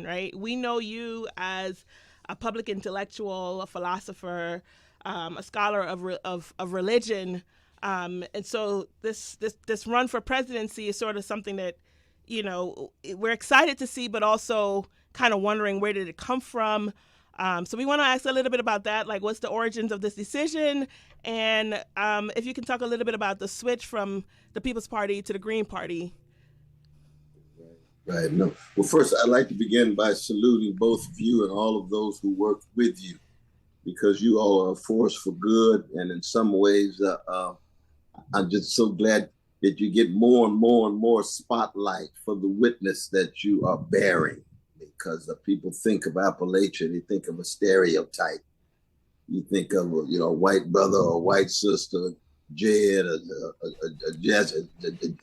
right? We know you as a public intellectual, a philosopher, a scholar of religion, and so this run for presidency is sort of something that, we're excited to see, but also kind of wondering where did it come from. So we want to ask a little bit about that, like what's the origins of this decision, and if you can talk a little bit about the switch from the People's Party to the Green Party. Right. No. Well, first, I'd like to begin by saluting both of you and all of those who work with you, because you all are a force for good. And in some ways, I'm just so glad that you get more and more and more spotlight for the witness that you are bearing. Because people think of Appalachia, they think of a stereotype. You think of a white brother or a white sister, Jed,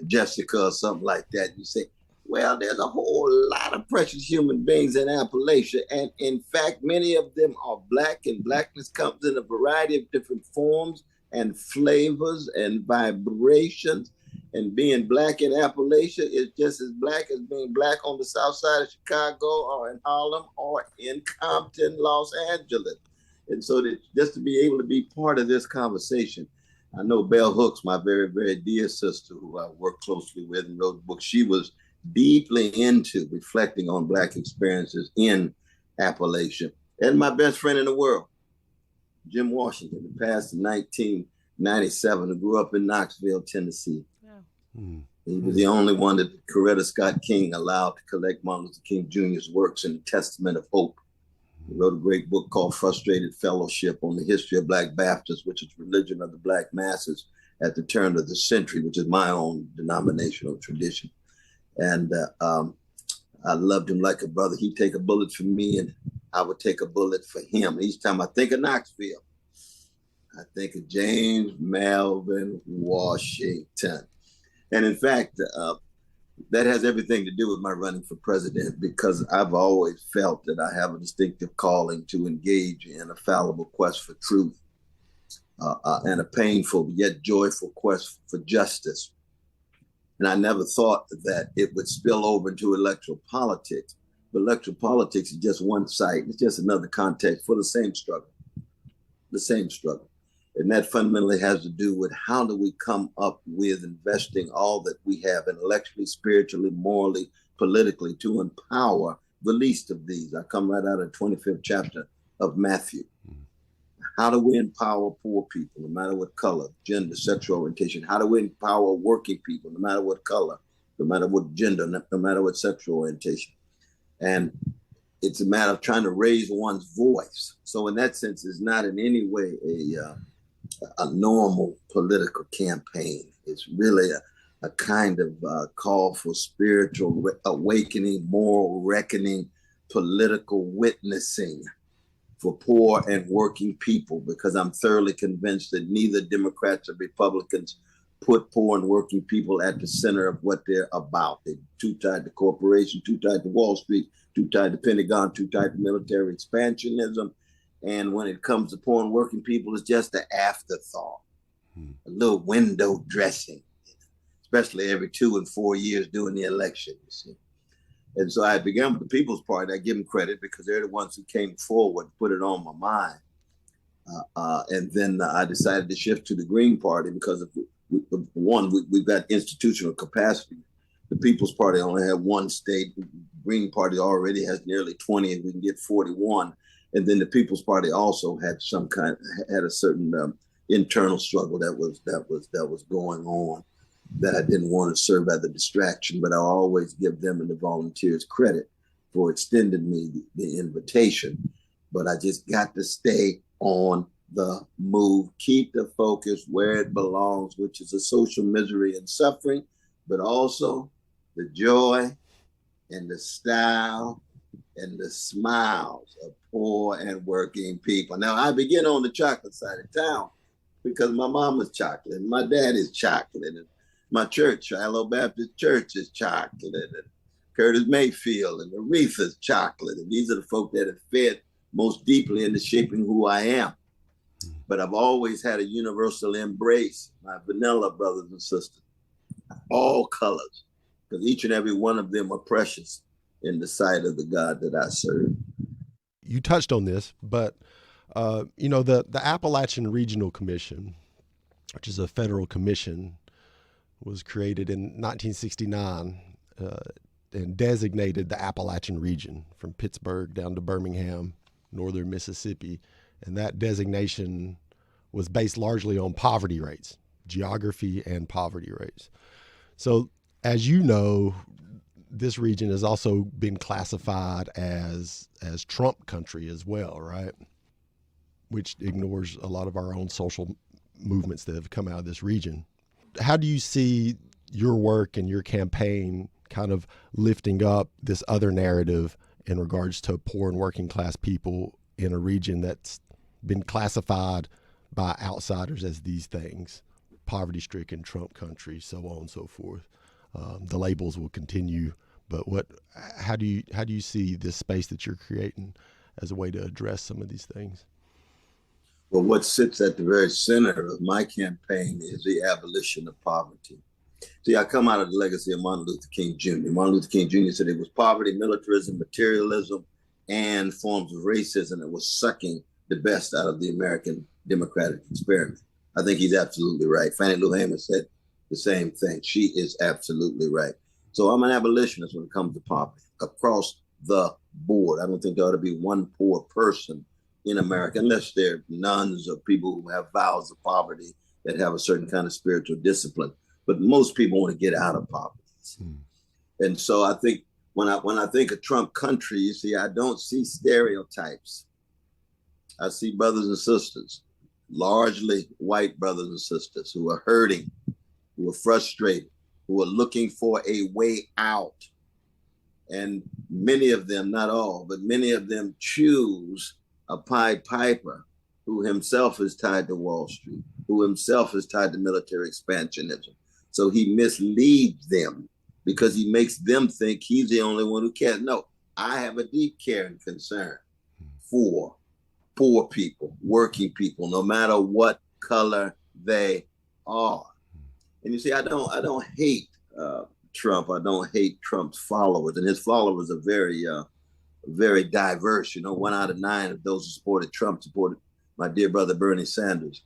Jessica, or something like that. You say, well, there's a whole lot of precious human beings in Appalachia. And in fact, many of them are Black, and Blackness comes in a variety of different forms and flavors and vibrations. And being Black in Appalachia is just as Black as being Black on the south side of Chicago or in Harlem or in Compton, Los Angeles. And so just to be able to be part of this conversation, I know Bell Hooks, my very, very dear sister, who I work closely with and wrote a book. She was deeply into reflecting on Black experiences in Appalachia. And my best friend in the world, Jim Washington, who passed in 1997, who grew up in Knoxville, Tennessee. Yeah. He was the only one that Coretta Scott King allowed to collect Martin Luther King Jr.'s works in the Testament of Hope. He wrote a great book called Frustrated Fellowship on the history of Black Baptists, which is religion of the Black masses at the turn of the century, which is my own denominational tradition. And I loved him like a brother. He'd take a bullet for me and I would take a bullet for him. And each time I think of Knoxville, I think of James Melvin Washington. And in fact, that has everything to do with my running for president, because I've always felt that I have a distinctive calling to engage in a fallible quest for truth and a painful yet joyful quest for justice. And I never thought that it would spill over into electoral politics. But electoral politics is just one site. It's just another context for the same struggle. And that fundamentally has to do with how do we come up with investing all that we have intellectually, spiritually, morally, politically to empower the least of these. I come right out of the 25th chapter of Matthew. How do we empower poor people, no matter what color, gender, sexual orientation? How do we empower working people, no matter what color, no matter what gender, no matter what sexual orientation? And it's a matter of trying to raise one's voice. So in that sense, it's not in any way a normal political campaign. It's really a kind of call for spiritual awakening, moral reckoning, political witnessing for poor and working people, because I'm thoroughly convinced that neither Democrats or Republicans put poor and working people at the center of what they're about. They're too tied to corporation, too tied to Wall Street, too tied to Pentagon, too tied to military expansionism. And when it comes to poor and working people, it's just an afterthought, a little window dressing, especially every 2 and 4 years during the election, you see. And so I began with the People's Party. I give them credit because they're the ones who came forward, put it on my mind. And then I decided to shift to the Green Party because of one, we've got institutional capacity. The People's Party only had one state. The Green Party already has nearly 20, and we can get 41. And then the People's Party also had had a certain internal struggle that was going on, that I didn't want to serve as a distraction, but I'll always give them and the volunteers credit for extending me the invitation. But I just got to stay on the move, keep the focus where it belongs, which is the social misery and suffering, but also the joy and the style and the smiles of poor and working people. Now, I begin on the chocolate side of town because my mom was chocolate and my dad is chocolate, and my church, Shiloh Baptist Church, is chocolate, and Curtis Mayfield and Aretha's chocolate. And these are the folk that have fed most deeply into shaping who I am. But I've always had a universal embrace, my vanilla brothers and sisters, all colors, because each and every one of them are precious in the sight of the God that I serve. You touched on this, but the Appalachian Regional Commission, which is a federal commission, was created in 1969 and designated the Appalachian region from Pittsburgh down to Birmingham, northern Mississippi. And that designation was based largely on poverty rates, geography and poverty rates. So as you know, this region has also been classified as Trump country as well, right? Which ignores a lot of our own social movements that have come out of this region. How do you see your work and your campaign kind of lifting up this other narrative in regards to poor and working class people in a region that's been classified by outsiders as these things, poverty-stricken, Trump country, so on and so forth? The labels will continue, but how do you see this space that you're creating as a way to address some of these things? Well, what sits at the very center of my campaign is the abolition of poverty. See, I come out of the legacy of Martin Luther King Jr. Martin Luther King Jr. said it was poverty, militarism, materialism, and forms of racism that was sucking the best out of the American democratic experiment. I think he's absolutely right. Fannie Lou Hamer said the same thing. She is absolutely right. So I'm an abolitionist when it comes to poverty across the board. I don't think there ought to be one poor person in America, unless they're nuns or people who have vows of poverty that have a certain kind of spiritual discipline. But most people want to get out of poverty. And so I think when I think of Trump country, you see, I don't see stereotypes. I see brothers and sisters, largely white brothers and sisters who are hurting, who are frustrated, who are looking for a way out. And many of them, not all, but many of them choose a Pied Piper who himself is tied to Wall Street, who himself is tied to military expansionism. So he misleads them because he makes them think he's the only one who cares. No, I have a deep care and concern for poor people, working people, no matter what color they are. And you see, I don't hate Trump. I don't hate Trump's followers, and his followers are very diverse. 1 out of 9 of those who supported Trump supported my dear brother Bernie Sanders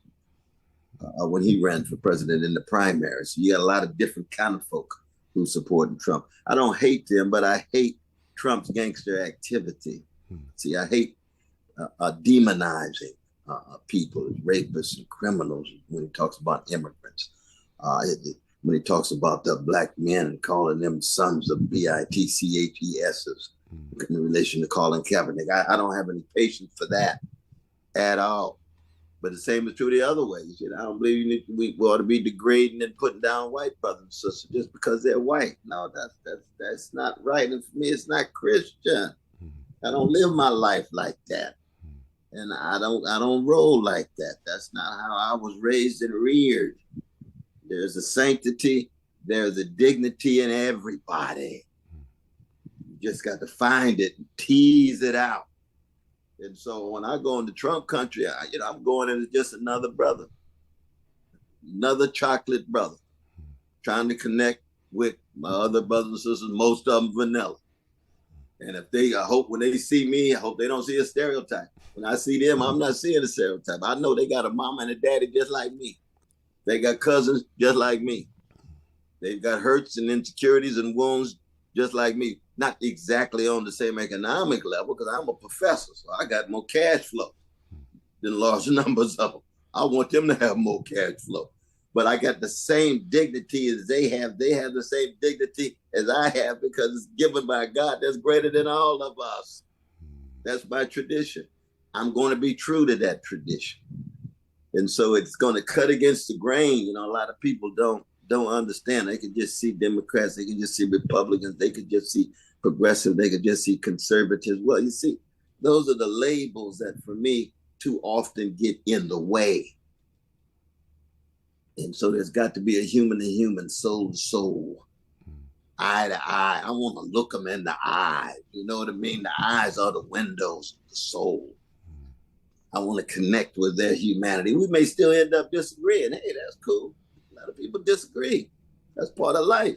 when he ran for president in the primaries. You got a lot of different kind of folk who supported Trump. I don't hate them, but I hate Trump's gangster activity. See, I hate demonizing people, rapists and criminals when he talks about immigrants. When he talks about the black men and calling them sons of bitches in relation to Colin Kaepernick. I don't have any patience for that at all. But the same is true the other way. I don't believe we ought to be degrading and putting down white brothers and sisters just because they're white. No, that's not right. And for me, it's not Christian. I don't live my life like that. And I don't roll like that. That's not how I was raised and reared. There's a sanctity, there's a dignity in everybody. You just got to find it and tease it out. And so when I go into Trump country, I'm going in as just another brother, another chocolate brother, trying to connect with my other brothers and sisters, most of them vanilla. And I hope when they see me, I hope they don't see a stereotype. When I see them, I'm not seeing a stereotype. I know they got a mama and a daddy just like me. They got cousins just like me. They've got hurts and insecurities and wounds just like me. Not exactly on the same economic level, because I'm a professor, so I got more cash flow than large numbers of them. I want them to have more cash flow. But I got the same dignity as they have. They have the same dignity as I have because it's given by God that's greater than all of us. That's my tradition. I'm going to be true to that tradition. And so it's going to cut against the grain. A lot of people don't understand. They can just see Democrats. They can just see Republicans. They could just see progressive. They could just see conservatives. Well, you see, those are the labels that for me too often get in the way. And so there's got to be a human to human, soul to soul, eye to eye. I want to look them in the eye. You know what I mean? The eyes are the windows of the soul. I want to connect with their humanity. We may still end up disagreeing. Hey, that's cool. A lot of people disagree. That's part of life,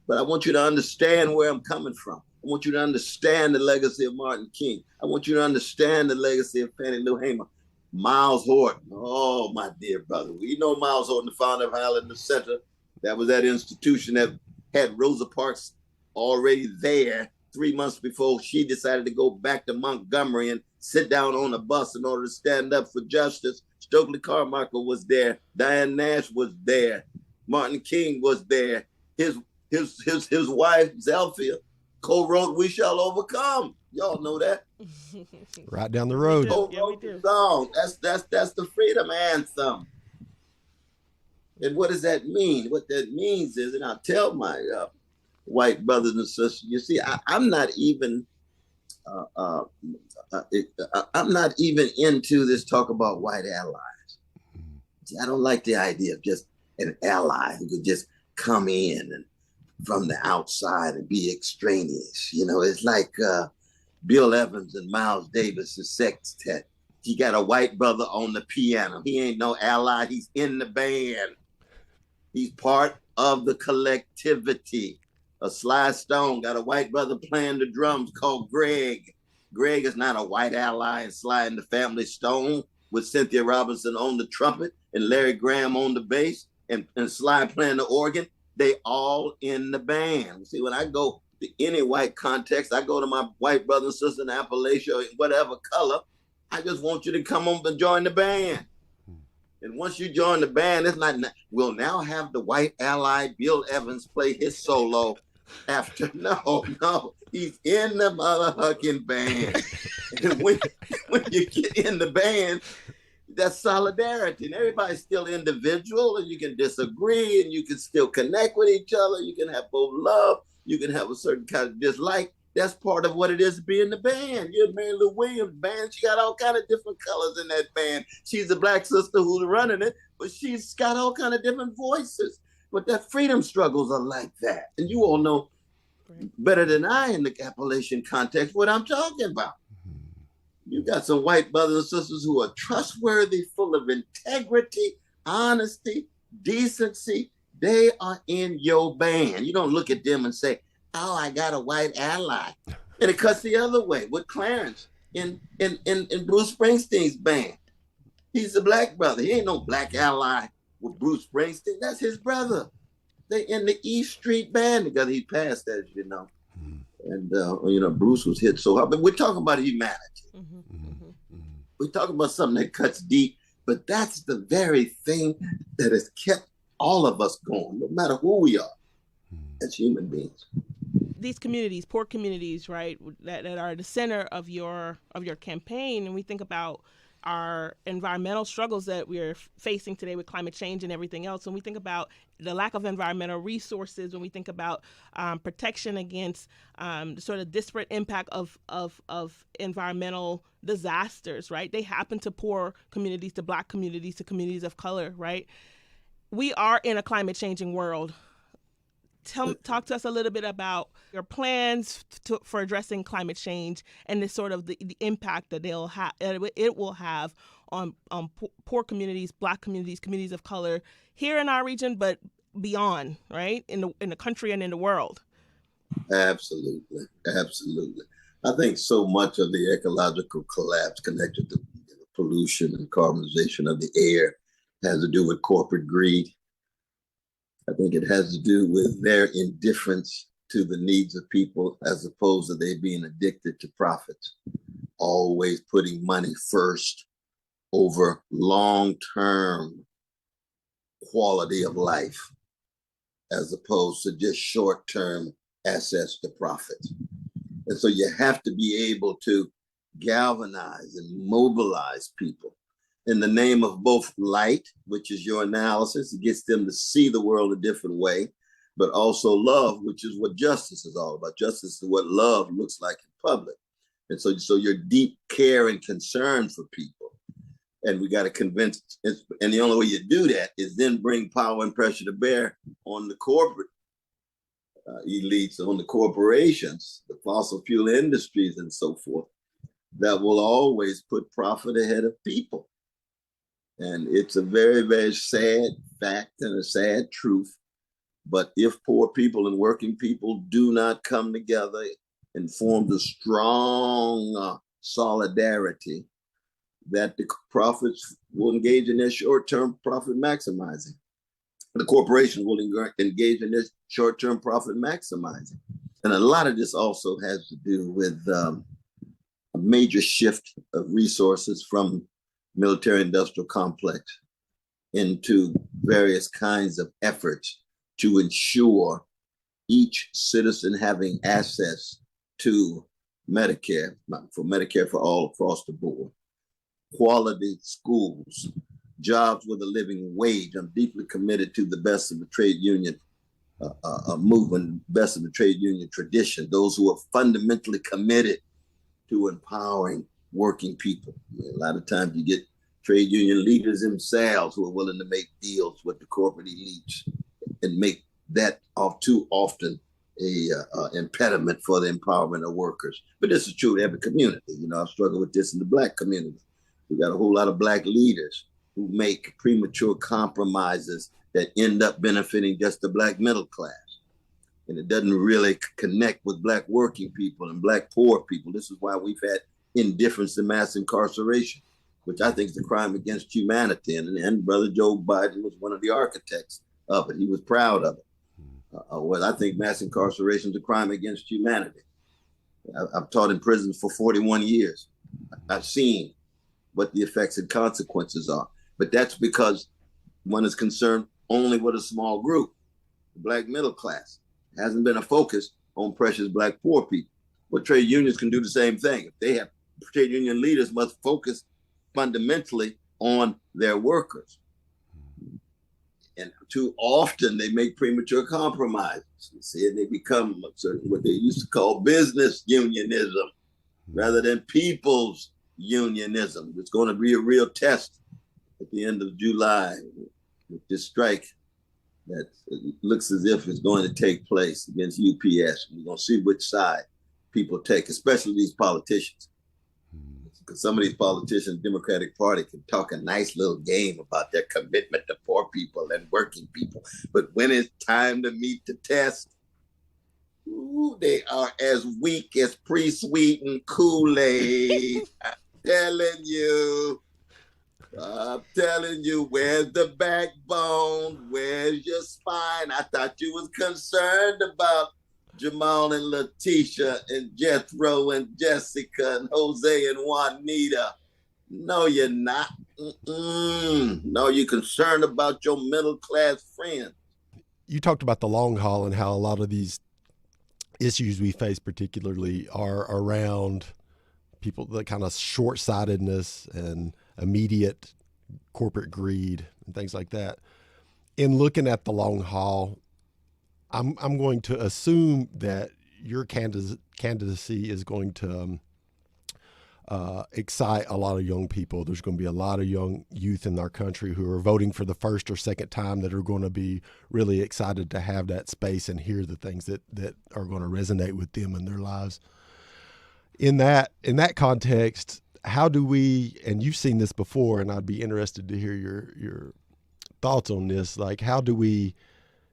But I want you to understand where I'm coming from. I want you to understand the legacy of Martin King. I want you to understand the legacy of Fannie Lou Hamer. Miles Horton. Oh, my dear brother. We know Miles Horton, the founder of Highland Center. That was that institution that had Rosa Parks already there 3 months before she decided to go back to Montgomery and sit down on a bus in order to stand up for justice. Stokely Carmichael was there. Diane Nash was there. Martin King was there. His wife, Zelphia, co-wrote "We Shall Overcome." Y'all know that. Right down the road. Co-wrote the song. That's the freedom anthem. And what does that mean? What that means is, and I'll tell my white brothers and sisters, you see, I'm not even I'm not even into this talk about white allies. See, I don't like the idea of just an ally who could just come in and from the outside and be extraneous. You know, it's like Bill Evans and Miles Davis's sextet. He got a white brother on the piano. He ain't no ally. He's in the band. He's part of the collectivity. A Sly Stone got a white brother playing the drums called Greg. Greg is not a white ally, and Sly and the Family Stone with Cynthia Robinson on the trumpet and Larry Graham on the bass and Sly playing the organ. They all in the band. See, when I go to any white context, I go to my white brother and sister in Appalachia, whatever color. I just want you to come on and join the band. And once you join the band, it's not, we'll now have the white ally Bill Evans play his solo after. No, he's in the motherfucking band. And when you get in the band, that's solidarity. And everybody's still individual, and you can disagree, and you can still connect with each other. You can have both love. You can have a certain kind of dislike. That's part of what it is to be in the band. You're Mary Lou Williams' band. She got all kind of different colors in that band. She's a black sister who's running it, but she's got all kind of different voices. But that freedom struggles are like that. And you all know better than I in the Appalachian context what I'm talking about. You got some white brothers and sisters who are trustworthy, full of integrity, honesty, decency. They are in your band. You don't look at them and say, oh, I got a white ally. And it cuts the other way with Clarence in Bruce Springsteen's band. He's a black brother. He ain't no black ally with Bruce Springsteen. That's his brother. They in the East Street band together. He passed, as you know. And, Bruce was hit so hard. But we're talking about humanity. We're talking about something that cuts deep. But that's the very thing that has kept all of us going, no matter who we are as human beings. These communities, poor communities, right, that are the center of your campaign, and we think about our environmental struggles that we're facing today with climate change and everything else. When we think about the lack of environmental resources, when we think about protection against the sort of disparate impact of environmental disasters, right? They happen to poor communities, to Black communities, to communities of color, right? We are in a climate changing world. Talk to us a little bit about your plans for addressing climate change and the sort of the impact that it will have on poor communities, Black communities, communities of color here in our region, but beyond, right, in the country and in the world. Absolutely. I think so much of the ecological collapse connected to pollution and carbonization of the air has to do with corporate greed. I think it has to do with their indifference to the needs of people as opposed to they being addicted to profits, always putting money first over long-term quality of life as opposed to just short-term access to profit. And so you have to be able to galvanize and mobilize people in the name of both light, which is your analysis. It gets them to see the world a different way, but also love, which is what justice is all about. Justice is what love looks like in public. And so your deep care and concern for people. And we got to convince, and the only way you do that is then bring power and pressure to bear on the corporate elites, on the corporations, the fossil fuel industries and so forth, that will always put profit ahead of people. And it's a very, very sad fact and a sad truth. But if poor people and working people do not come together and forms a strong solidarity that the profits will engage in their short-term profit maximizing. The corporations will engage in this short-term profit maximizing. And a lot of this also has to do with a major shift of resources from military-industrial complex into various kinds of efforts to ensure each citizen having access to Medicare, for Medicare for all across the board, quality schools, jobs with a living wage. I'm deeply committed to the best of the trade union movement, best of the trade union tradition, those who are fundamentally committed to empowering working people. A lot of times you get trade union leaders themselves who are willing to make deals with the corporate elites and make that too often a impediment for the empowerment of workers. But this is true in every community. You know, I've struggled with this in the Black community. We got a whole lot of Black leaders who make premature compromises that end up benefiting just the Black middle class. And it doesn't really connect with Black working people and Black poor people. This is why we've had indifference to mass incarceration, which I think is a crime against humanity. And Brother Joe Biden was one of the architects of it. He was proud of it. Well, I think mass incarceration is a crime against humanity. I've taught in prisons for 41 years. I've seen what the effects and consequences are. But that's because one is concerned only with a small group, the Black middle class. It hasn't been a focus on precious Black poor people. But trade unions can do the same thing. If they have trade union leaders must focus fundamentally on their workers. And too often they make premature compromises. You see, they become what they used to call business unionism rather than people's unionism. It's going to be a real test at the end of July with this strike that looks as if it's going to take place against UPS. We're going to see which side people take, especially these politicians. Because some of these politicians, Democratic Party, can talk a nice little game about their commitment to poor people and working people. But when it's time to meet the test, they are as weak as pre-sweetened Kool-Aid. I'm telling you, where's the backbone? Where's your spine? I thought you was concerned about Jamal and Letitia and Jethro and Jessica and Jose and Juanita. No, you're not. No, you're concerned about your middle class friends. You talked about the long haul and how a lot of these issues we face particularly are around people, the kind of short-sightedness and immediate corporate greed and things like that. In looking at the long haul, I'm going to assume that your candidacy is going to excite a lot of young people. There's going to be a lot of young youth in our country who are voting for the first or second time that are going to be really excited to have that space and hear the things that are going to resonate with them in their lives. In that context, how do we, and you've seen this before, and I'd be interested to hear your thoughts on this, like how do we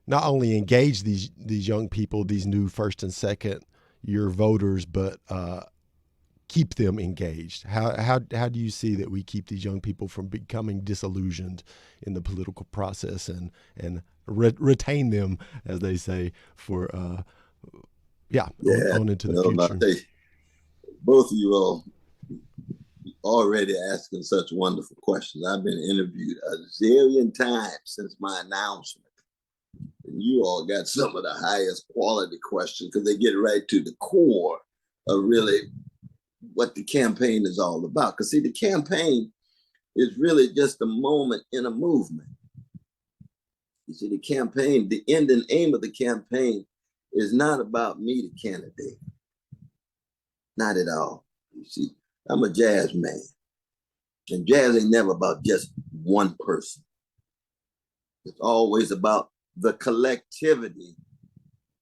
not only engage these young people, these new first and second year voters, but keep them engaged? How do you see that we keep these young people from becoming disillusioned in the political process and retain them, as they say, for on into the future? Both of you all already asking such wonderful questions. I've been interviewed a zillion times since my announcement. And you all got some of the highest quality questions because they get right to the core of really what the campaign is all about. Because see, the campaign is really just a moment in a movement. You see, the campaign, the end and aim of the campaign is not about me, the candidate. Not at all. You see, I'm a jazz man. And jazz ain't never about just one person. It's always about the collectivity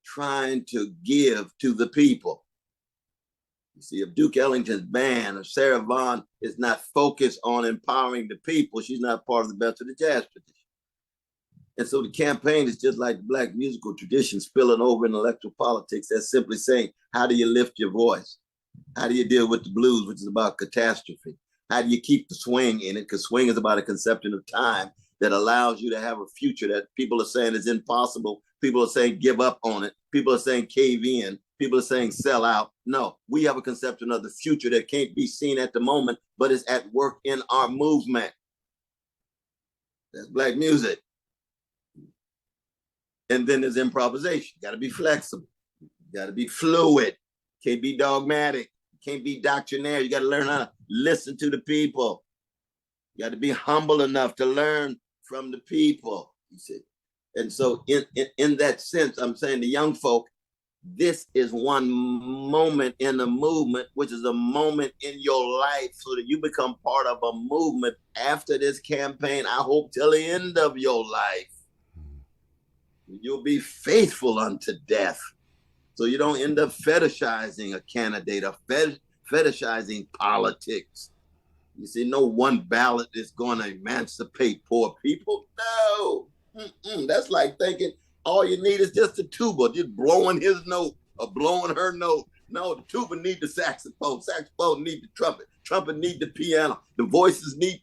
trying to give to the people. You see, if Duke Ellington's band or Sarah Vaughan is not focused on empowering the people, she's not part of the best of the jazz tradition. And so the campaign is just like the black musical tradition spilling over in electoral politics. That's simply saying, how do you lift your voice? How do you deal with the blues, which is about catastrophe? How do you keep the swing in it? Because swing is about a conception of time that allows you to have a future that people are saying is impossible. People are saying give up on it. People are saying cave in. People are saying sell out. No, we have a conception of the future that can't be seen at the moment, but is at work in our movement. That's black music. And then there's improvisation. You got to be flexible. You got to be fluid. Can't be dogmatic. Can't be doctrinaire. You got to learn how to listen to the people. You got to be humble enough to learn from the people. You see, and so in that sense, I'm saying to young folk, this is one moment in the movement, which is a moment in your life, so that you become part of a movement after this campaign. I hope till the end of your life, you'll be faithful unto death. So you don't end up fetishizing a candidate or fetishizing politics. You see, no one ballot is going to emancipate poor people. No. That's like thinking all you need is just a tuba, just blowing his note or blowing her note. No, the tuba need the saxophone. Saxophone need the trumpet. Trumpet need the piano. The voices need,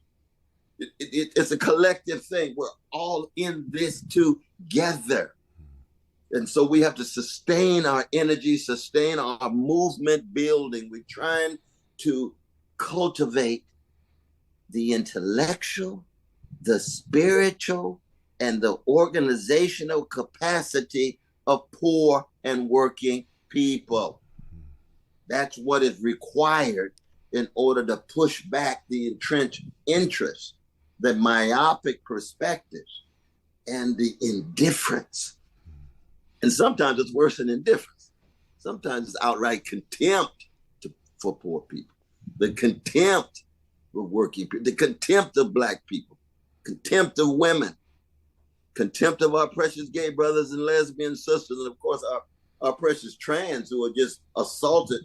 it's a collective thing. We're all in this together. And so we have to sustain our energy, sustain our movement building. We're trying to cultivate the intellectual, the spiritual, and the organizational capacity of poor and working people. That's what is required in order to push back the entrenched interests, the myopic perspectives, and the indifference. And sometimes it's worse than indifference. Sometimes it's outright contempt for poor people, the contempt for working people, the contempt of black people, contempt of women, contempt of our precious gay brothers and lesbian sisters, and of course our precious trans who are just assaulted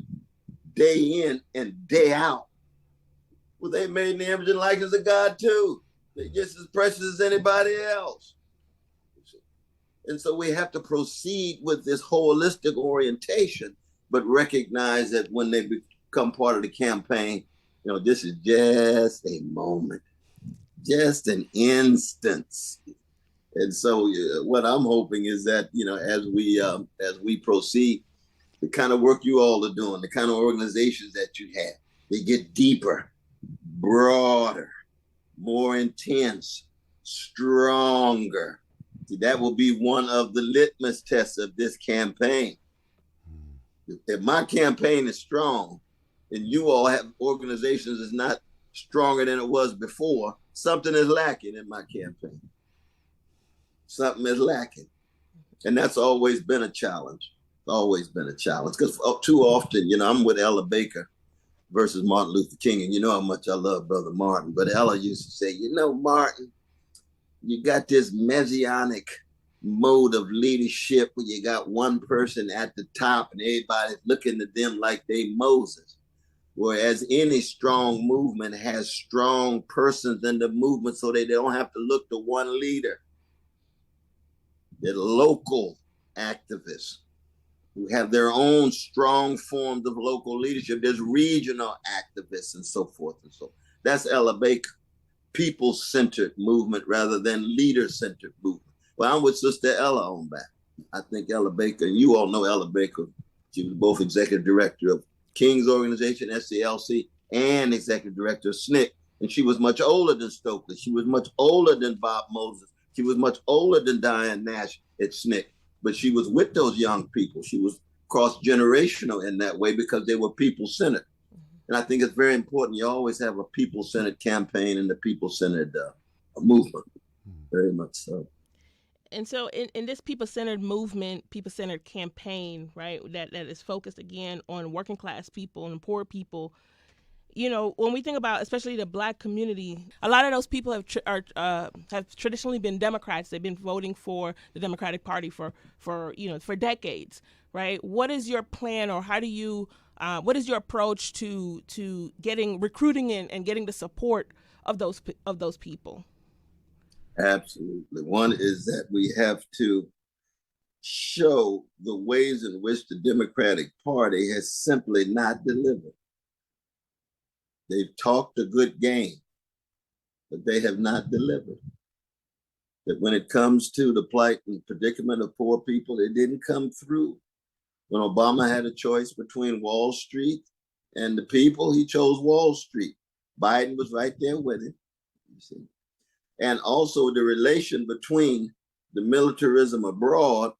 day in and day out. Well, they made in the image and likeness of God too. They're just as precious as anybody else. And so we have to proceed with this holistic orientation, but recognize that when they become part of the campaign, this is just a moment, just an instance. And so what I'm hoping is that, as we proceed, the kind of work you all are doing, the kind of organizations that you have, they get deeper, broader, more intense, stronger. That will be one of the litmus tests of this campaign. If my campaign is strong and you all have organizations that's not stronger than it was before, something is lacking in my campaign. Something is lacking. And that's always been a challenge. Always been a challenge. Because too often, I'm with Ella Baker versus Martin Luther King. And you know how much I love Brother Martin. But Ella used to say, Martin, you got this messianic mode of leadership where you got one person at the top and everybody's looking at them like they Moses. Whereas any strong movement has strong persons in the movement so they don't have to look to one leader. They're local activists who have their own strong forms of local leadership. There's regional activists and so forth and so on. That's Ella Baker. People-centered movement rather than leader-centered movement. Well, I'm with Sister Ella on that. I think Ella Baker, and you all know Ella Baker, she was both executive director of King's organization, SCLC, and executive director of SNCC. And she was much older than Stokely. She was much older than Bob Moses. She was much older than Diane Nash at SNCC. But she was with those young people. She was cross-generational in that way because they were people-centered. And I think it's very important. You always have a people-centered campaign and a people-centered movement. Very much so. And so in this people-centered movement, people-centered campaign, right, that is focused, again, on working class people and poor people, when we think about especially the black community, a lot of those people have traditionally been Democrats. They've been voting for the Democratic Party for decades, right? What is your plan, or how do you what is your approach to recruiting and getting the support of those people? Absolutely. One is that we have to show the ways in which the Democratic Party has simply not delivered. They've talked a good game, but they have not delivered. That when it comes to the plight and predicament of poor people, it didn't come through. When Obama had a choice between Wall Street and the people, he chose Wall Street. Biden was right there with him. You see. And also the relation between the militarism abroad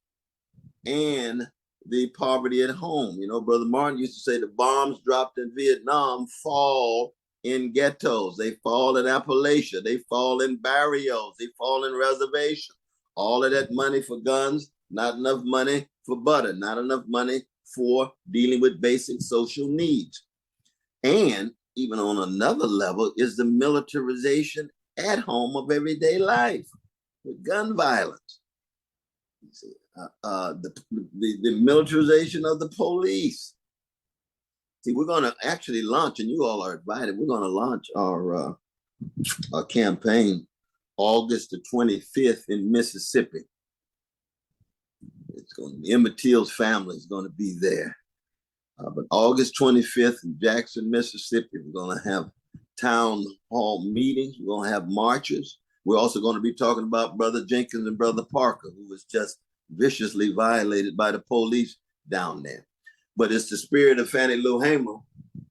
and the poverty at home. You know, Brother Martin used to say the bombs dropped in Vietnam fall in ghettos. They fall in Appalachia. They fall in barrios. They fall in reservations. All of that money for guns, not enough money for butter, not enough money for dealing with basic social needs. And even on another level is the militarization at home of everyday life with gun violence. You see, the militarization of the police. See, we're going to actually launch, and you all are invited. We're going to launch our campaign August the 25th in Mississippi. It's going to be Emmett Till's family is going to be there. But August 25th in Jackson, Mississippi, we're going to have town hall meetings. We're going to have marches. We're also going to be talking about Brother Jenkins and Brother Parker, who was just viciously violated by the police down there. But it's the spirit of Fannie Lou Hamer,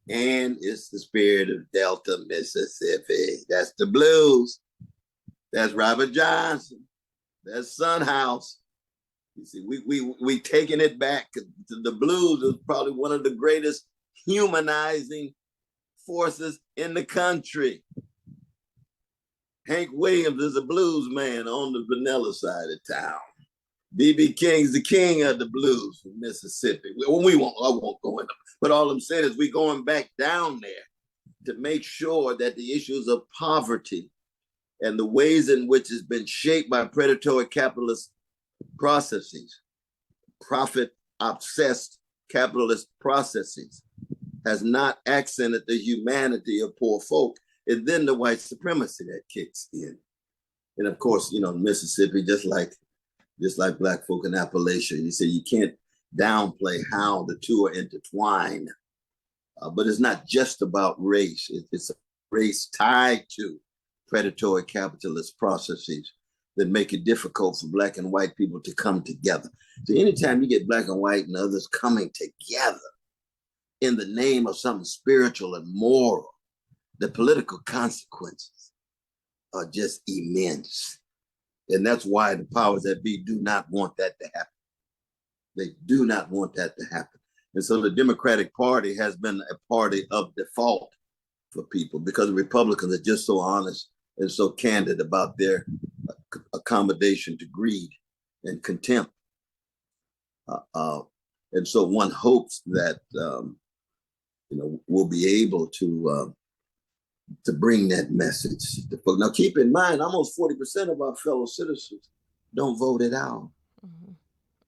and it's the spirit of Delta, Mississippi. That's the blues. That's Robert Johnson. That's Son House. You see, we taking it back. The blues is probably one of the greatest humanizing forces in the country. Hank Williams is a blues man on the vanilla side of town. B.B. King's the king of the blues from Mississippi. I won't go into, but all I'm saying is we're going back down there to make sure that the issues of poverty and the ways in which it's been shaped by predatory capitalist processes, profit-obsessed capitalist processes, has not accented the humanity of poor folk, and then the white supremacy that kicks in. And of course, you know, Mississippi, just like Black folk in Appalachia, you say you can't downplay how the two are intertwined. But it's not just about race. It's a race tied to predatory capitalist processes that make it difficult for Black and white people to come together. So anytime you get Black and white and others coming together in the name of something spiritual and moral, the political consequences are just immense. And that's why the powers that be do not want that to happen. They do not want that to happen. And so the Democratic Party has been a party of default for people because the Republicans are just so honest and so candid about their accommodation to greed and contempt. And so one hopes that we'll be able to bring that message to folks. Now, keep in mind, almost 40% of our fellow citizens don't vote it out. Mm-hmm.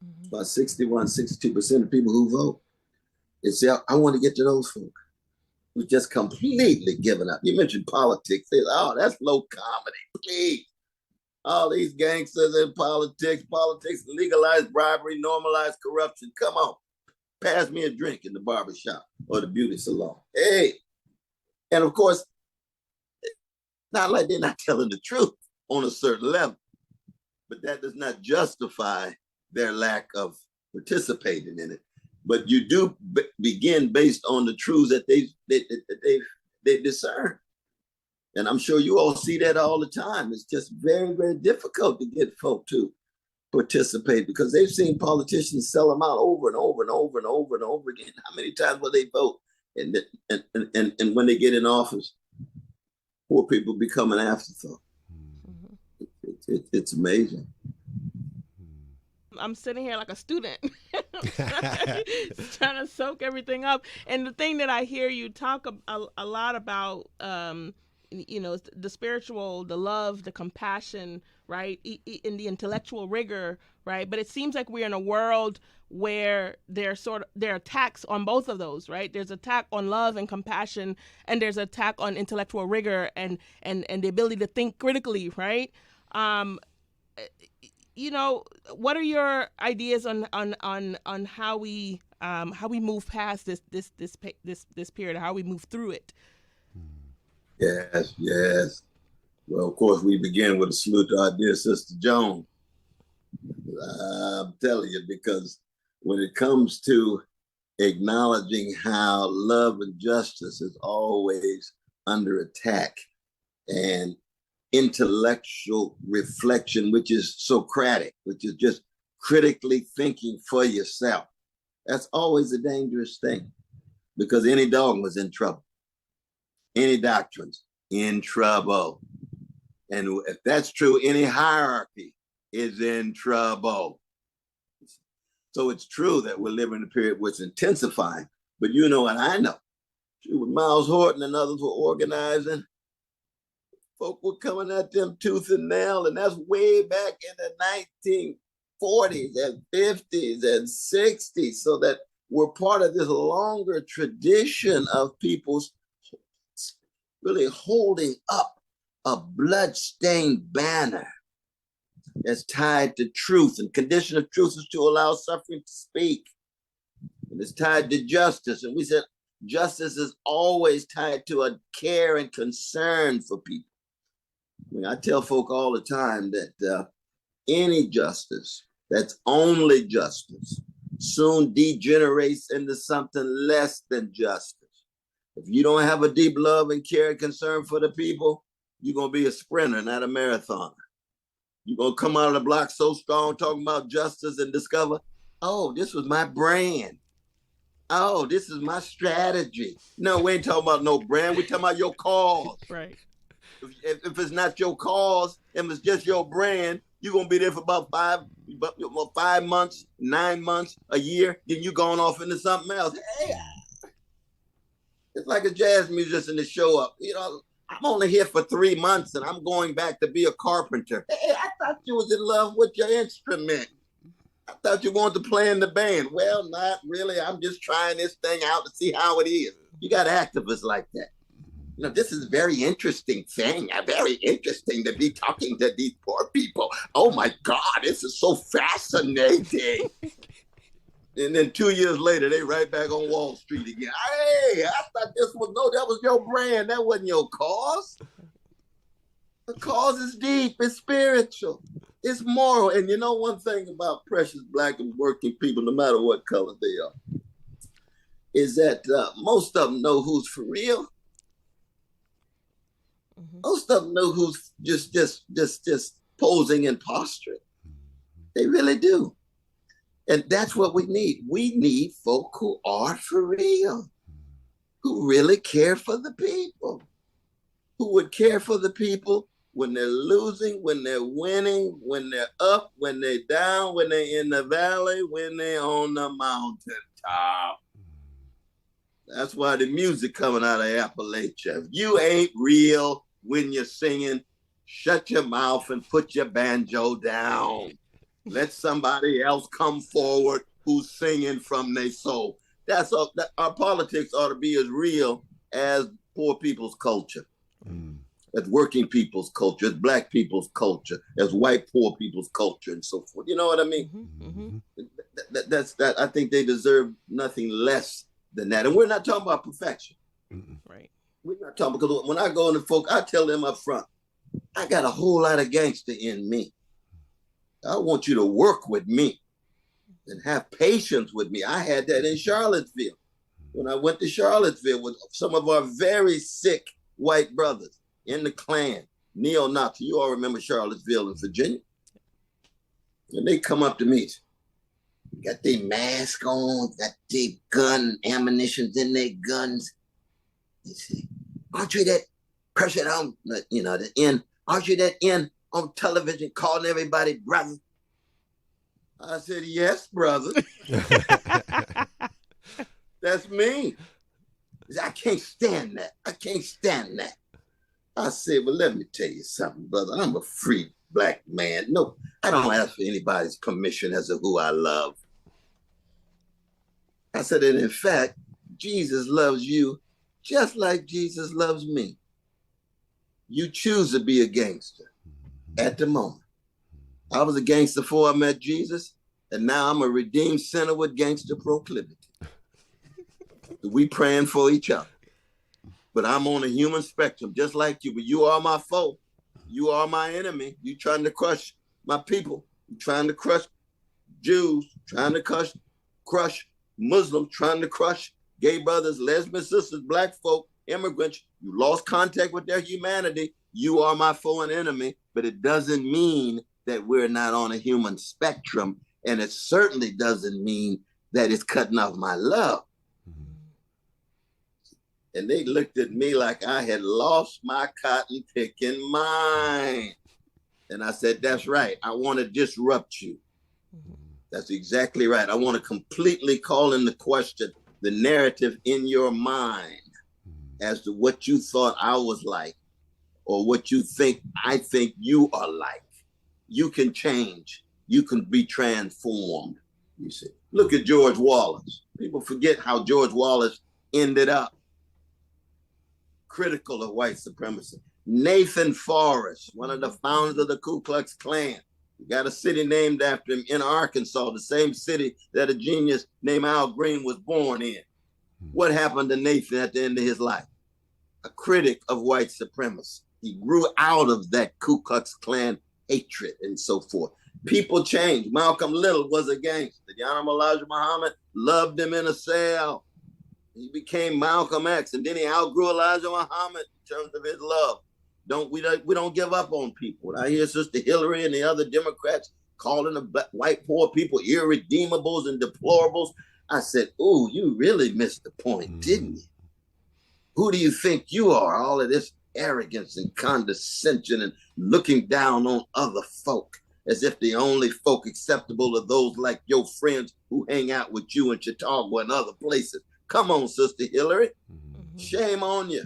Mm-hmm. About 61, 62% of people who vote. It's, I want to get to those folks who just completely given up. You mentioned politics. They say, oh, that's low comedy, please. All these gangsters in politics legalize bribery, normalize corruption. Come on, pass me a drink in the barbershop or the beauty salon. Hey, and of course, not like they're not telling the truth on a certain level, but that does not justify their lack of participating in it. But you do begin based on the truths that they discern. And I'm sure you all see that all the time. It's just very, very difficult to get folk to participate because they've seen politicians sell them out over and over and over and over and over again. How many times will they vote? And when they get in office, poor people become an afterthought. Mm-hmm. It's amazing. I'm sitting here like a student trying to soak everything up. And the thing that I hear you talk a lot about, the spiritual, the love, the compassion, right? In the intellectual rigor, right? But it seems like we're in a world where there are attacks on both of those, right? There's attack on love and compassion, and there's attack on intellectual rigor and the ability to think critically, right? Um, you know, what are your ideas on how we move past this period, how we move through it? Yes, yes. Well, of course, we begin with a salute to our dear Sister Joan. I'm telling you, because when it comes to acknowledging how love and justice is always under attack, and intellectual reflection, which is Socratic, which is just critically thinking for yourself, that's always a dangerous thing, because any dogma's in trouble, any doctrine's in trouble. And if that's true, any hierarchy is in trouble. So it's true that we're living in a period where it's intensifying. But you know what I know? With Miles Horton and others were organizing, folk were coming at them tooth and nail, and that's way back in the 1940s and 50s and 60s. So that we're part of this longer tradition of people's really holding up a blood-stained banner that's tied to truth, and condition of truth is to allow suffering to speak. And it's tied to justice, and we said justice is always tied to a care and concern for people. I mean, I tell folk all the time that any justice that's only justice soon degenerates into something less than justice. If you don't have a deep love and care and concern for the people, you're going to be a sprinter, not a marathoner. You're going to come out of the block so strong talking about justice and discover, oh, this was my brand. Oh, this is my strategy. No, we ain't talking about no brand. We're talking about your cause. Right. If it's not your cause, if it's just your brand, you're going to be there for about 5 months, 9 months, a year. Then you're going off into something else. Hey, it's like a jazz musician to show up. You know, I'm only here for 3 months and I'm going back to be a carpenter. Hey, I thought you was in love with your instrument. I thought you wanted to play in the band. Well, not really. I'm just trying this thing out to see how it is. You got activists like that. You know, this is a very interesting thing. Very interesting to be talking to these poor people. Oh my God, this is so fascinating. And then 2 years later, they right back on Wall Street again. Hey, I thought that was your brand. That wasn't your cause. The cause is deep, it's spiritual, it's moral. And you know one thing about precious Black and working people, no matter what color they are, is that most of them know who's for real. Mm-hmm. Most of them know who's just posing and posturing. They really do. And that's what we need. We need folk who are for real, who really care for the people, who would care for the people when they're losing, when they're winning, when they're up, when they're down, when they're in the valley, when they're on the mountaintop. That's why the music coming out of Appalachia. If you ain't real when you're singing, shut your mouth and put your banjo down. Let somebody else come forward who's singing from their soul. That's all. Our politics ought to be as real as poor people's culture, as working people's culture, as Black people's culture, as white poor people's culture, and so forth. You know what I mean? Mm-hmm. That's that. I think they deserve nothing less than that. And we're not talking about perfection. Right. We're not talking, because when I go into folk, I tell them up front, I got a whole lot of gangster in me. I want you to work with me and have patience with me. I had that in Charlottesville. When I went to Charlottesville with some of our very sick white brothers in the Klan, neo-Nazi. You all remember Charlottesville in Virginia? And they come up to me, got their mask on, got their gun, ammunitions in their guns. They say, aren't you that person on, the end? Aren't you that end on television calling everybody brother? I said, yes, brother. That's me. I can't stand that. I can't stand that. I said, well, let me tell you something, brother. I'm a free Black man. No, I don't ask for anybody's permission as to who I love. I said, and in fact, Jesus loves you just like Jesus loves me. You choose to be a gangster. at the moment. I was a gangster before I met Jesus, and now I'm a redeemed sinner with gangster proclivity. We praying for each other. But I'm on a human spectrum, just like you. But you are my foe. You are my enemy. You trying to crush my people. You trying to crush Jews, trying to crush Muslims, trying to crush gay brothers, lesbian sisters, black folk, immigrants. You lost contact with their humanity. You are my foe and enemy. But it doesn't mean that we're not on a human spectrum. And it certainly doesn't mean that it's cutting off my love. And they looked at me like I had lost my cotton picking mind. And I said, that's right. I want to disrupt you. That's exactly right. I want to completely call into question the narrative in your mind as to what you thought I was like, or what you think I think you are like. You can change. You can be transformed. You see, look at George Wallace. People forget how George Wallace ended up critical of white supremacy. Nathan Forrest, one of the founders of the Ku Klux Klan, got a city named after him in Arkansas, the same city that a genius named Al Green was born in. What happened to Nathan at the end of his life? A critic of white supremacy. He grew out of that Ku Klux Klan hatred and so forth. People change. Malcolm Little was a gangster. The Honorable Elijah Muhammad loved him in a cell. He became Malcolm X, and then he outgrew Elijah Muhammad in terms of his love. We don't give up on people. When I hear Sister Hillary and the other Democrats calling the white poor people irredeemables and deplorables, I said, "Ooh, you really missed the point, didn't you? Who do you think you are? All of this arrogance and condescension and looking down on other folk as if the only folk acceptable are those like your friends who hang out with you in Chautauqua and other places. Come on, Sister Hillary. Shame on you.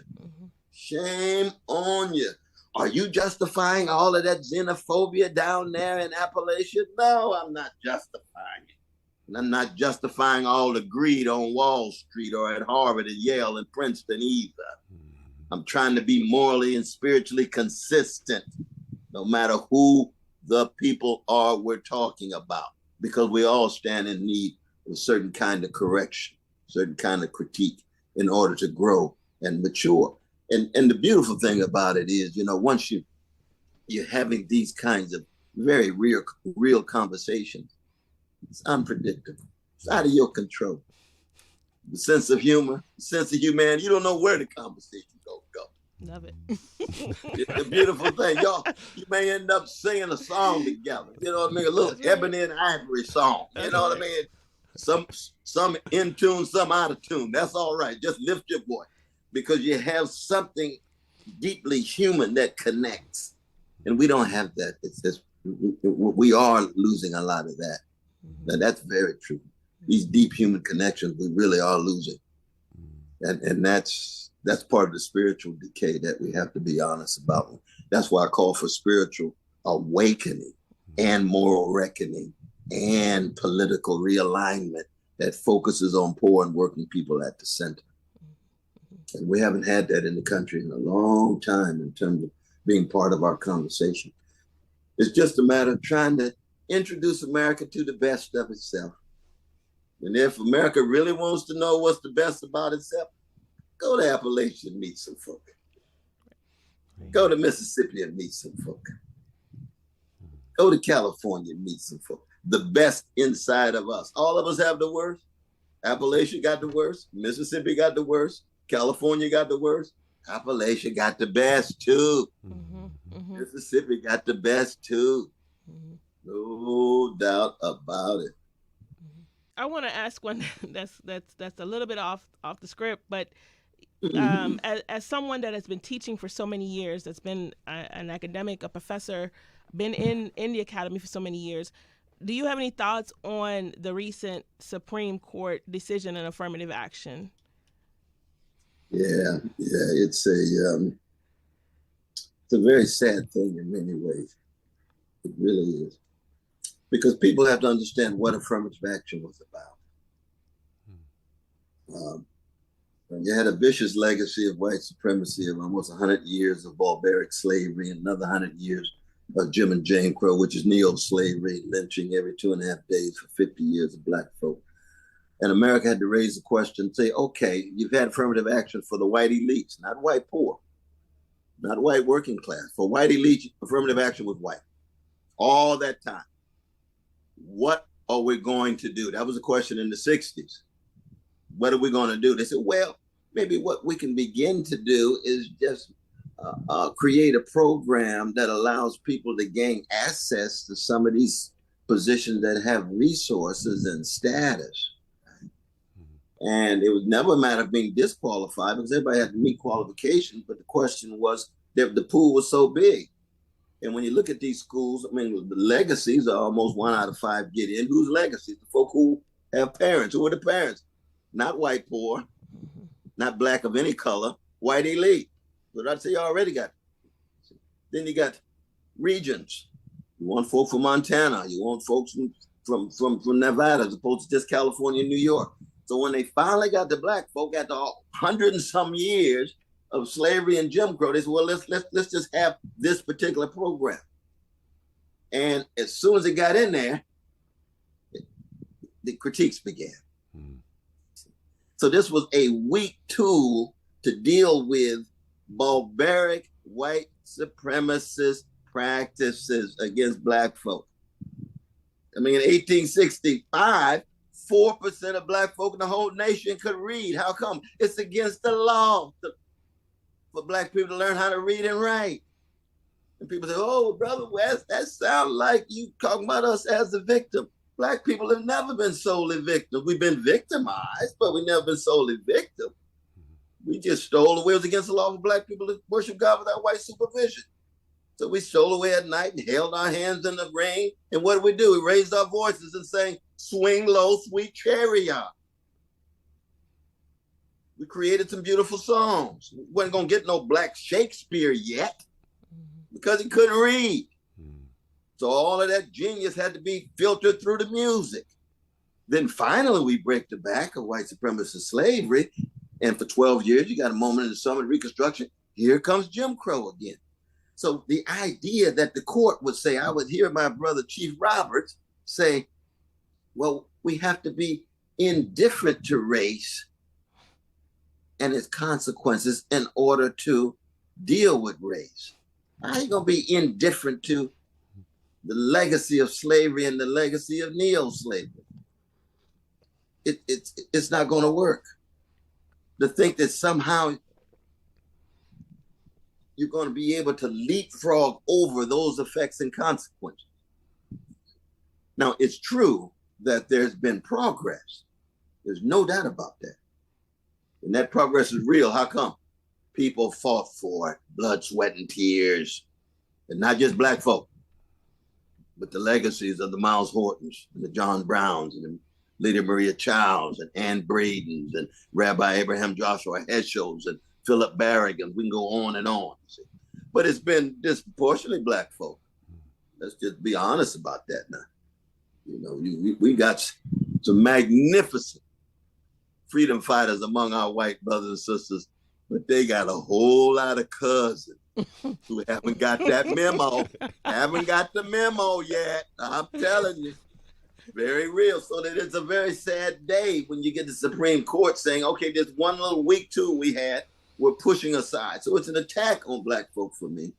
Shame on you. Are you justifying all of that xenophobia down there in Appalachia? No, I'm not justifying it. And I'm not justifying all the greed on Wall Street or at Harvard and Yale and Princeton either. I'm trying to be morally and spiritually consistent, no matter who the people are we're talking about, because we all stand in need of a certain kind of correction, certain kind of critique in order to grow and mature. And the beautiful thing about it is, once you're having these kinds of very real conversations, it's unpredictable. It's out of your control. The sense of humor, the sense of humanity, you don't know where the conversation go. Love it. It's a beautiful thing. Y'all, you may end up singing a song together. You know what I mean? A little Ebony and Ivory song. You know what I mean? Some in tune, some out of tune. That's all right. Just lift your voice, because you have something deeply human that connects. And we don't have that. We are losing a lot of that. Now, that's very true. These deep human connections, we really are losing. And that's part of the spiritual decay that we have to be honest about. That's why I call for spiritual awakening and moral reckoning and political realignment that focuses on poor and working people at the center. And we haven't had that in the country in a long time in terms of being part of our conversation. It's just a matter of trying to introduce America to the best of itself. And if America really wants to know what's the best about itself, go to Appalachia and meet some folk. Go to Mississippi and meet some folk. Go to California and meet some folk. The best inside of us. All of us have the worst. Appalachia got the worst. Mississippi got the worst. California got the worst. Appalachia got the best too. Mississippi got the best too. No doubt about it. I want to ask one that's a little bit off the script, but as someone that has been teaching for so many years, that's been an academic, a professor, been in the academy for so many years, do you have any thoughts on the recent Supreme Court decision on affirmative action? Yeah, it's a very sad thing in many ways. It really is. Because people have to understand what affirmative action was about. You had a vicious legacy of white supremacy of almost 100 years of barbaric slavery and another 100 years Jim and Jane Crow, which is neo-slavery, lynching every 2.5 days for 50 years of black folk. And America had to raise the question, say, okay, you've had affirmative action for the white elites, not white poor, not white working class. For white elites, affirmative action was white. All that time. What are we going to do? That was a question in the 60s. What are we going to do? They said, well, maybe what we can begin to do is just create a program that allows people to gain access to some of these positions that have resources and status. And it was never a matter of being disqualified because everybody had to meet qualifications. But the question was that the pool was so big. And when you look at these schools, I mean, the legacies are almost 1 out of 5 get in. Whose legacies? The folk who have parents. Who are the parents? Not white poor, not black of any color, white elite. But I'd say you already got. Then you got regions. You want folk from Montana. You want folks from Nevada as opposed to just California and New York. So when they finally got the black folk after 100 and some years of slavery and Jim Crow, they said, well, let's just have this particular program. And as soon as it got in there, the critiques began. So this was a weak tool to deal with barbaric white supremacist practices against black folk. I mean, in 1865, 4% of black folk in the whole nation could read. How come? It's against the law for black people to learn how to read and write. And people say, oh, Brother West, that sounds like you talking about us as the victim. Black people have never been solely victims. We've been victimized, but we've never been solely victim. We just stole away. It was against the law for black people to worship God without white supervision. So we stole away at night and held our hands in the rain. And what did we do? We raised our voices and sang, swing low, sweet chariot. We created some beautiful songs. We wasn't going to get no black Shakespeare yet because he couldn't read. So all of that genius had to be filtered through the music. Then finally we break the back of white supremacist slavery. And for 12 years, you got a moment in the summer of Reconstruction. Here comes Jim Crow again. So the idea that the court would say, I would hear my brother Chief Roberts say, well, we have to be indifferent to race and its consequences in order to deal with race. How are you going to be indifferent to the legacy of slavery and the legacy of neo-slavery? It's not going to work. To think that somehow you're going to be able to leapfrog over those effects and consequences. Now, it's true that there's been progress. There's no doubt about that. And that progress is real. How come? People fought for it, blood, sweat, and tears. And not just black folk, but the legacies of the Miles Hortons and the John Browns and the Lydia Maria Childs and Ann Bradens and Rabbi Abraham Joshua Heschels and Philip Barrigan. We can go on and on. But it's been disproportionately black folk. Let's just be honest about that now. You know, we got some magnificent freedom fighters among our white brothers and sisters, but they got a whole lot of cousins who haven't got that memo, haven't got the memo yet. I'm telling you. Very real. So that it's a very sad day when you get the Supreme Court saying, okay, this one little weak tool we had, we're pushing aside. So it's an attack on black folk for me.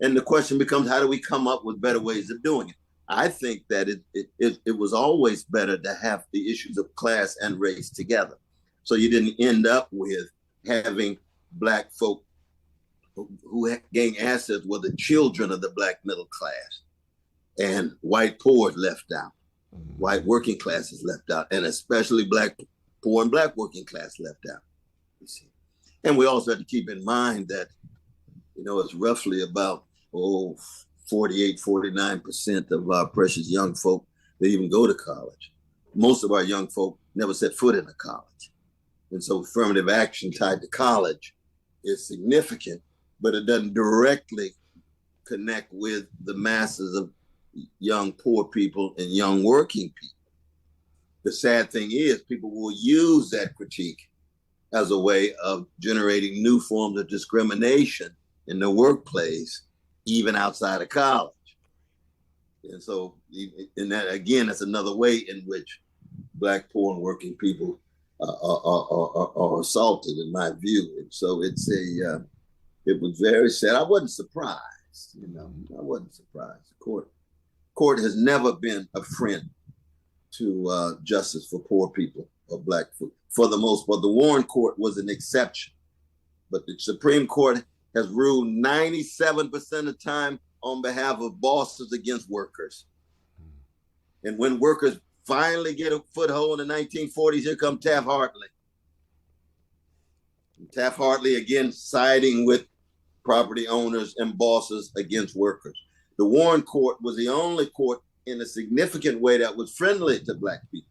And the question becomes, how do we come up with better ways of doing it? I think that it was always better to have the issues of class and race together. So you didn't end up with having black folk who gained assets were the children of the black middle class and white poor is left out. White working class is left out, and especially black poor and black working class left out. You see. And we also have to keep in mind that, you know, it's roughly about 48, 49% of our precious young folk that even go to college. Most of our young folk never set foot in a college. And so affirmative action tied to college is significant, but it doesn't directly connect with the masses of young poor people and young working people. The sad thing is people will use that critique as a way of generating new forms of discrimination in the workplace, even outside of college. And so, and that again, that's another way in which Black, poor, and working people are assaulted, in my view. And so it was very sad. I wasn't surprised, I wasn't surprised. The court has never been a friend to justice for poor people or Black folk. For the most part, the Warren Court was an exception, but the Supreme Court has ruled 97% of the time on behalf of bosses against workers. And when workers finally get a foothold in the 1940s, here comes Taft-Hartley. Taft-Hartley again siding with property owners and bosses against workers. The Warren Court was the only court in a significant way that was friendly to Black people.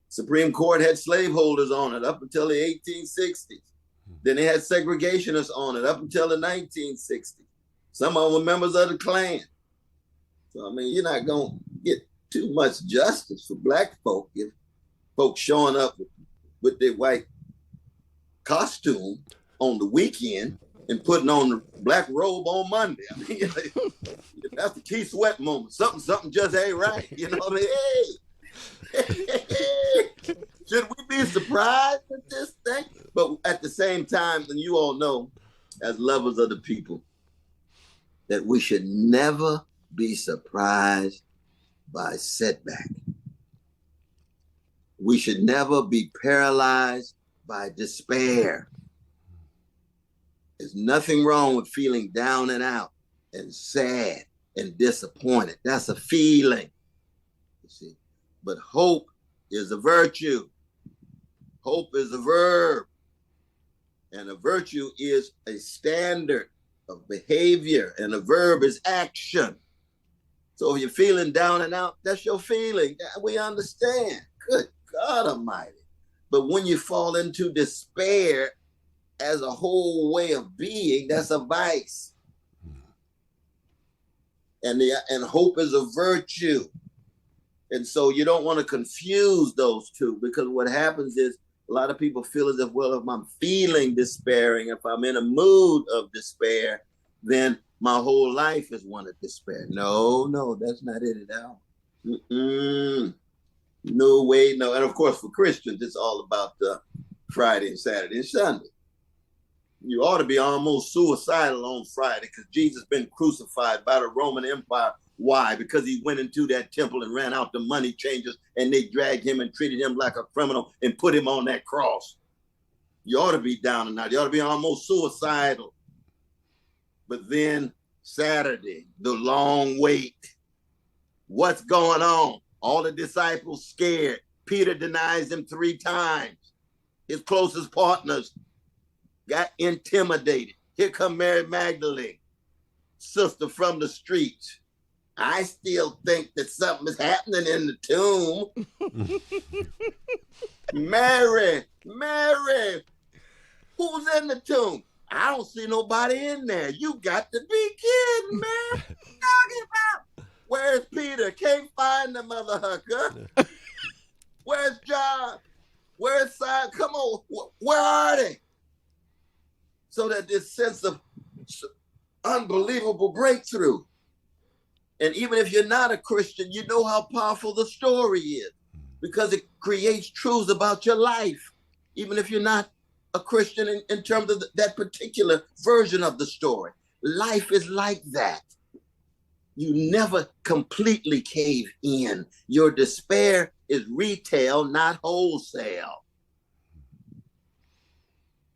Supreme Court had slaveholders on it up until the 1860s. Then they had segregationists on it up until the 1960s. Some of them were members of the Klan. So, I mean, you're not going to get too much justice for Black folk if folks showing up with their white costume on the weekend and putting on the black robe on Monday. I mean, that's the Keith Sweat moment. Something just ain't right. You know what I mean? Hey, should we be surprised at this thing? But at the same time, and you all know, as lovers of the people, that we should never be surprised by setback. We should never be paralyzed by despair. There's nothing wrong with feeling down and out and sad and disappointed. That's a feeling, you see. But hope is a virtue. Hope is a verb. And a virtue is a standard of behavior, and a verb is action. So if you're feeling down and out, that's your feeling. We understand. Good God Almighty. But when you fall into despair as a whole way of being, that's a vice. And hope is a virtue. And so you don't want to confuse those two, because what happens is a lot of people feel as if, well, if I'm feeling despairing, if I'm in a mood of despair, then my whole life is one of despair. No, that's not it at all. No way, no. And of course, for Christians, it's all about Friday and Saturday and Sunday. You ought to be almost suicidal on Friday because Jesus been crucified by the Roman Empire. Why? Because he went into that temple and ran out the money changers, and they dragged him and treated him like a criminal and put him on that cross. You ought to be down and out. You ought to be almost suicidal. But then Saturday, the long wait. What's going on? All the disciples scared. Peter denies him 3 times. His closest partners got intimidated. Here come Mary Magdalene, sister from the streets. I still think that something is happening in the tomb. Mary, who's in the tomb? I don't see nobody in there. You got to be kidding, man. Where's Peter? Can't find the mother hucker. Where's John? Where's Simon? Come on, where are they? So that this sense of unbelievable breakthrough. And even if you're not a Christian, you know how powerful the story is because it creates truths about your life, even if you're not a Christian in terms of that particular version of the story. Life is like that. You never completely cave in. Your despair is retail, not wholesale.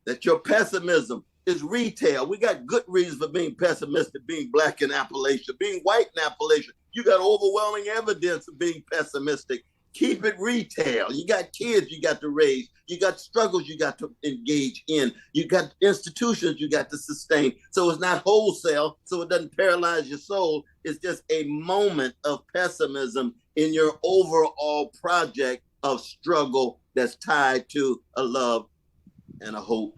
That your pessimism is retail. We got good reasons for being pessimistic, being Black in Appalachia, being white in Appalachia. You got overwhelming evidence of being pessimistic. Keep it retail. You got kids you got to raise. You got struggles you got to engage in. You got institutions you got to sustain. So it's not wholesale, so it doesn't paralyze your soul. It's just a moment of pessimism in your overall project of struggle that's tied to a love and a hope.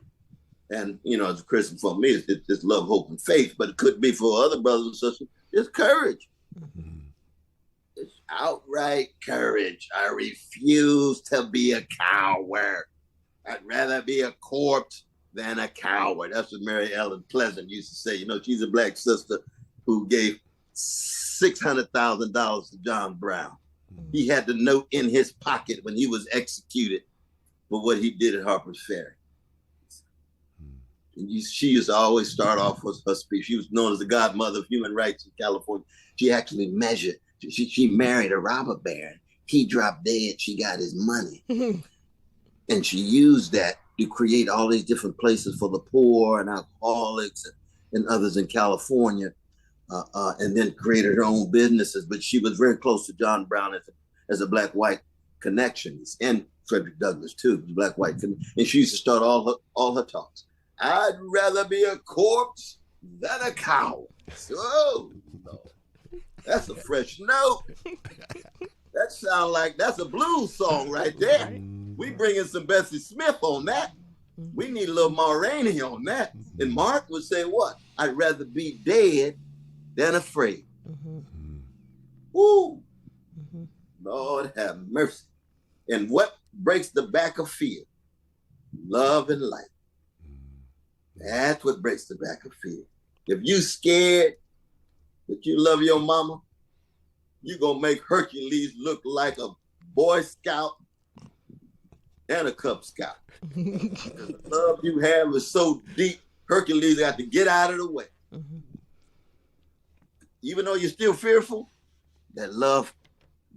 And, as a Christian, for me, it's just love, hope, and faith. But it could be for other brothers and sisters, it's courage. Mm-hmm. It's outright courage. I refuse to be a coward. I'd rather be a corpse than a coward. That's what Mary Ellen Pleasant used to say. She's a Black sister who gave $600,000 to John Brown. He had the note in his pocket when he was executed for what he did at Harper's Ferry. She used to always start off with her speech. She was known as the godmother of human rights in California. She actually measured. She married a robber baron. He dropped dead. She got his money. And she used that to create all these different places for the poor and alcoholics and others in California, and then created her own businesses. But she was very close to John Brown as a black-white connections, and Frederick Douglass too, black-white. And she used to start all her talks. I'd rather be a corpse than a cow. Oh, no. That's a fresh note. That sounds like that's a blues song right there. We bringing some Bessie Smith on that. We need a little Ma Rainey on that. And Mark would say what? I'd rather be dead than afraid. Woo! Lord have mercy. And what breaks the back of fear? Love and light. That's what breaks the back of fear. If you scared that you love your mama, you're going to make Hercules look like a Boy Scout and a Cub Scout. The love you have is so deep, Hercules got to get out of the way. Even though you're still fearful, that love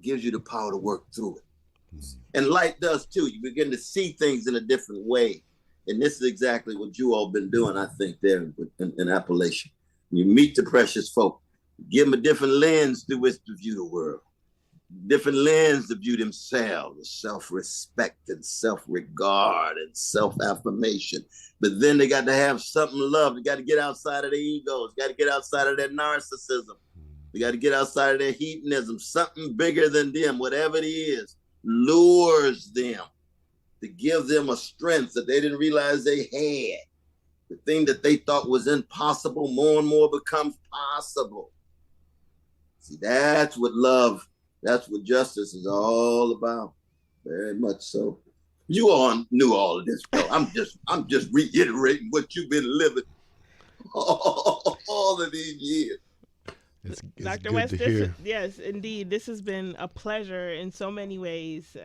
gives you the power to work through it. And light does too. You begin to see things in a different way. And this is exactly what you all been doing, I think, there in Appalachia. You meet the precious folk, give them a different lens through which to view the world, different lens to view themselves, self-respect and self-regard and self-affirmation. But then they got to have something love. They got to get outside of their egos, got to get outside of their narcissism. They got to get outside of their hedonism. Something bigger than them, whatever it is, lures them to give them a strength that they didn't realize they had. The thing that they thought was impossible more and more becomes possible. See, that's what love, that's what justice is all about. Very much so. You all knew all of this, bro. I'm just reiterating what you've been living all of these years. It's Dr. good West, to hear. yes, indeed. This has been a pleasure in so many ways.